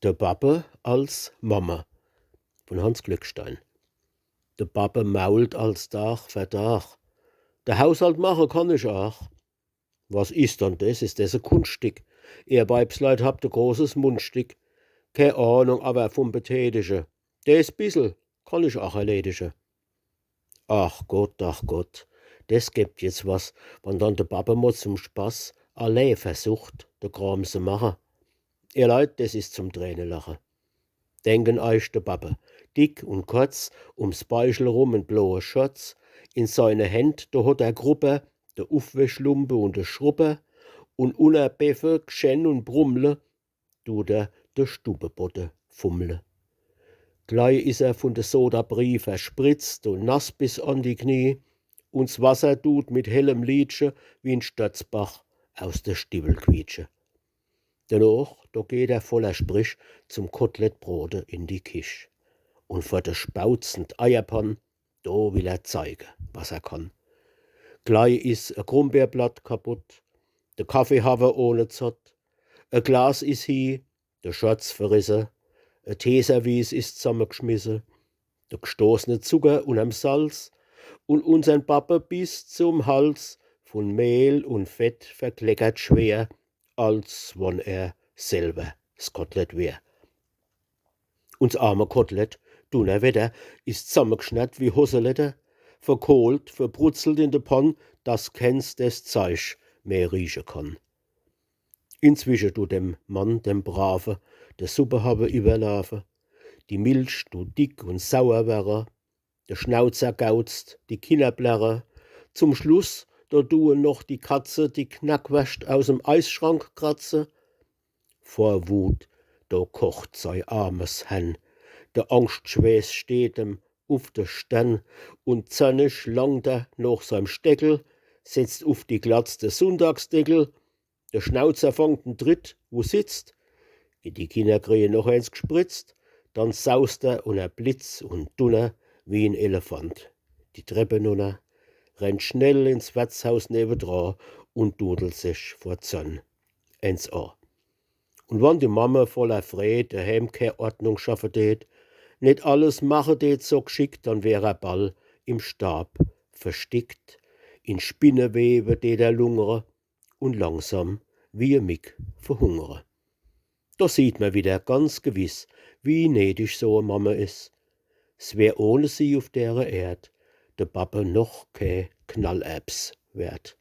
Der Bappe als Mama von Hans Glückstein. Der Bappe mault als Dach für Dach. Der Haushalt mache kann ich auch. Was ist dann das? Ist das ein Kunststück? Ihr Weibsleut habt ein großes Mundstück. Keine Ahnung, aber vom Betätigen. Das bissel kann ich auch erledigen. Ach Gott, das gibt jetzt was, wenn dann der Bappe mal zum Spaß allein versucht, der Kram zu machen. Ihr Leut, das ist zum Tränenlachen. Denken euch der Bappe, dick und kurz, ums Beichel rum ein blauer Schurz, in seine Händ, da hat er Gruppe, der Aufwäschlumpe und der Schruppe, und unter Beffe, Gschen und Brummle, tut er der Stubebotte fummle. Gleich is er von der Sodabrie verspritzt und nass bis an die Knie, und's Wasser tut mit hellem Liedche wie ein Stürzbach aus der Stiebel quietsche. Danach, da geht er voller Sprich zum Kotelettbrote in die Kisch. Und vor der spauzend Eierpann, da will er zeigen, was er kann. Gleich is a Grumbeerblatt kaputt, der Kaffeehafer ohne Zott, a Glas is hie, der Schotz verrisse, a Teeservice is zusammengeschmissen, der gestoßene Zucker unterm Salz und unsern Bappe bis zum Hals von Mehl und Fett verkleckert schwer, als wann er selber s Kotelett wär. Uns arme Kotelett, Donnerwetter, ist zusammengeschneit wie Hosseletter, verkohlt, verbrutzelt in de Pann, dass keins des Zeich mehr riechen kann. Inzwischen du dem Mann, dem Brave, der Suppe habe überlaufen, die Milch du dick und sauer wäre, der Schnauzer gauzt, die Kinder blärre, zum Schluss da tue noch die Katze die Knackwurst aus'm Eisschrank kratze. Vor Wut, da kocht sei armes Hen, der Angstschweiß steht em auf der Stirn und zornig langt er nach seinem Steckel, setzt auf die Glatz der Sonntagsdeckel, der Schnauzer fangt en Tritt, wo sitzt, in die Kinder kriegen noch eins gespritzt, dann saust er und er Blitz und Dunner wie ein Elefant. Die Treppe nunter, rennt schnell ins Wirtshaus nebendran und dudelt sich vor Zorn ins Ohr. Und wann die Mama voller Fred daheim keine Ordnung schaffen tät, nicht alles machen tät so geschickt, dann wär er bald im Stab verstickt, in Spinnewebe tät er lungere und langsam wie ein Mick verhungere. Da sieht man wieder ganz gewiss, wie nötig so a Mama is. S wär ohne sie auf dere Erd der Bappe noch kein Knallerbs wert.